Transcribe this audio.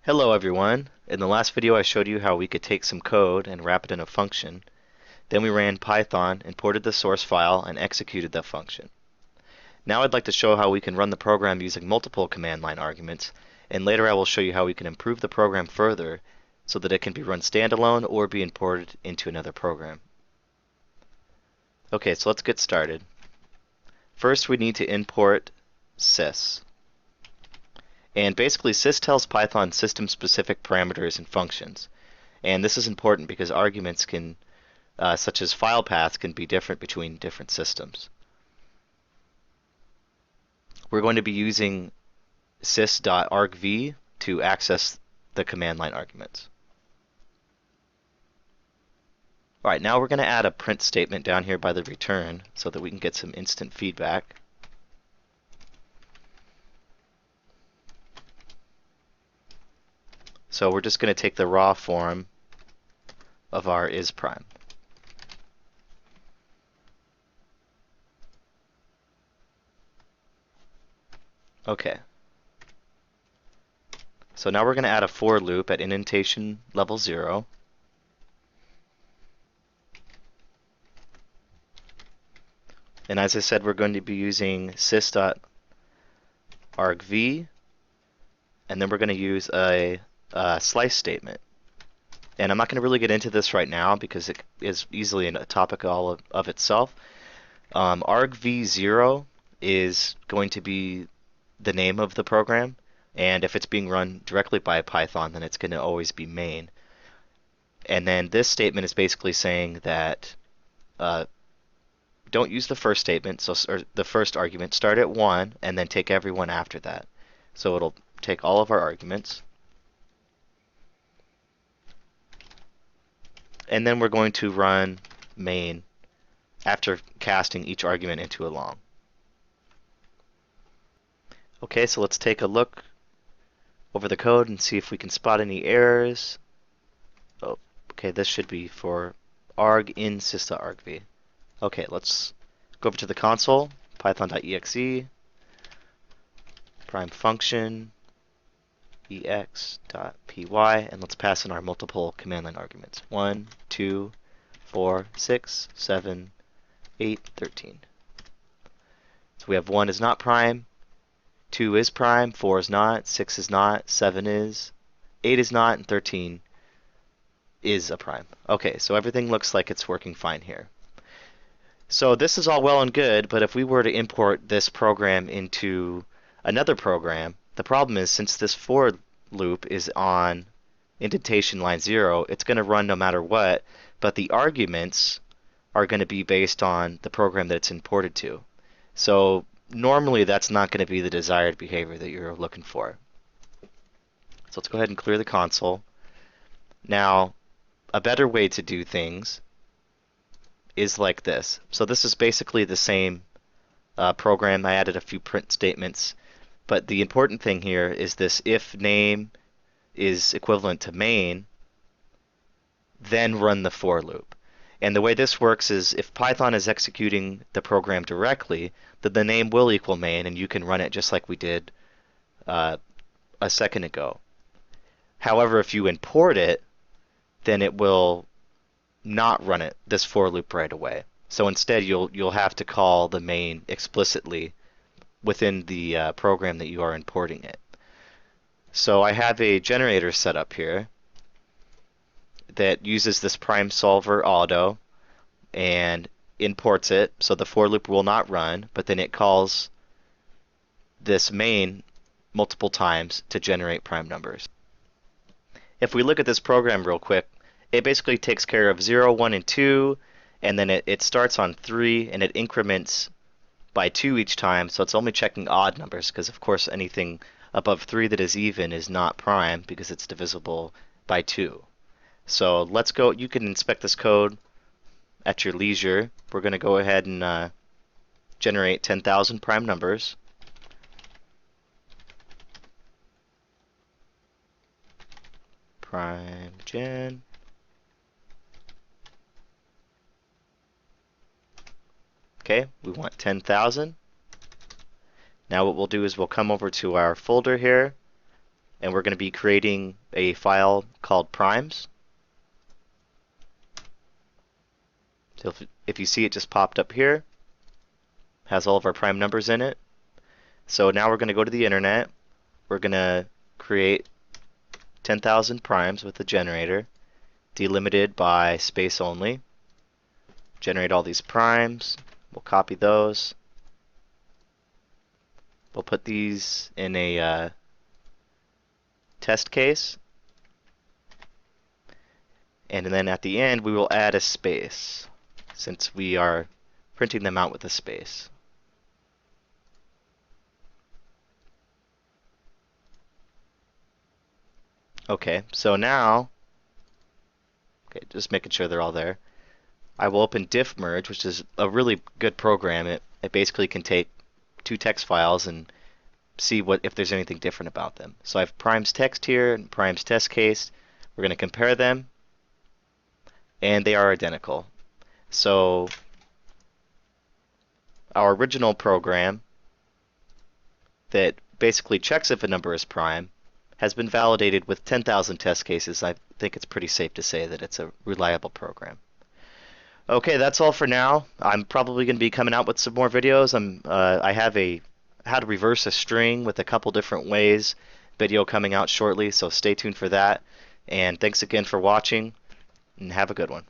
Hello everyone. In the last video I showed you how we could take some code and wrap it in a function. Then we ran Python, imported the source file, and executed the function. Now I'd like to show how we can run the program using multiple command line arguments, and later I will show you how we can improve the program further so that it can be run standalone or be imported into another program. Okay, so let's get started. First we need to import sys. And basically, sys tells Python system-specific parameters and functions. And this is important because arguments can, such as file paths, can be different between different systems. We're going to be using sys.argv to access the command line arguments. Alright, now we're going to add a print statement down here by the return so that we can get some instant feedback. So we're just going to take the raw form of our isPrime. Okay. So now we're going to add a for loop at indentation level 0. And as I said, we're going to be using sys.argv, and then we're going to use a slice statement. And I'm not going to really get into this right now because it is easily a topic all of itself. argv0 is going to be the name of the program, and if it's being run directly by Python, then it's going to always be main. And then this statement is basically saying that don't use the first statement, or the first argument. Start at 1 and then take every one after that. So it'll take all of our arguments. And then we're going to run main after casting each argument into a long. Okay, so let's take a look over the code and see if we can spot any errors. Oh, okay, this should be for arg in sys.argv. Okay, let's go over to the console, python.exe, prime function, ex.py, and let's pass in our multiple command line arguments. 1, 2, 4, 6, 7, 8, 13. So we have 1 is not prime, 2 is prime, 4 is not, 6 is not, 7 is, 8 is not, and 13 is a prime. Okay, so everything looks like it's working fine here. So this is all well and good, but if we were to import this program into another program, the problem is since this for loop is on indentation line 0, it's going to run no matter what, but the arguments are going to be based on the program that it's imported to. So normally that's not going to be the desired behavior that you're looking for. So let's go ahead and clear the console. Now, a better way to do things is like this. So this is basically the same program. I added a few print statements, but the important thing here is this: if name is equivalent to main, then run the for loop. And the way this works is if Python is executing the program directly, then the name will equal main, and you can run it just like we did a second ago. However, if you import it, then it will not run this for loop right away. So instead, you'll have to call the main explicitly within the program that you are importing it. So I have a generator set up here that uses this prime solver auto and imports it, so the for loop will not run, but then it calls this main multiple times to generate prime numbers. If we look at this program real quick, it basically takes care of 0, 1, and 2, and then it starts on 3, and it increments by 2 each time, so it's only checking odd numbers, because of course anything above 3 that is even is not prime, because it's divisible by 2. So let's go. You can inspect this code at your leisure. We're going to go ahead and generate 10,000 prime numbers. Prime gen. Okay, we want 10,000. Now what we'll do is we'll come over to our folder here, and we're going to be creating a file called primes. So if you see it just popped up here, has all of our prime numbers in it. So now we're going to go to the internet. We're going to create 10,000 primes with the generator, delimited by space only. Generate all these primes. We'll copy those. We'll put these in a test case. And then at the end, we will add a space, since we are printing them out with a space. Okay, so now, just making sure they're all there. I will open diff merge, which is a really good program. It basically can take two text files and see if there's anything different about them. So I have primes text here and primes test case. We're going to compare them, and they are identical. So our original program that basically checks if a number is prime has been validated with 10,000 test cases. I think it's pretty safe to say that it's a reliable program. Okay, that's all for now. I'm probably going to be coming out with some more videos. I have a how to reverse a string with a couple different ways video coming out shortly, so stay tuned for that. And thanks again for watching, and have a good one.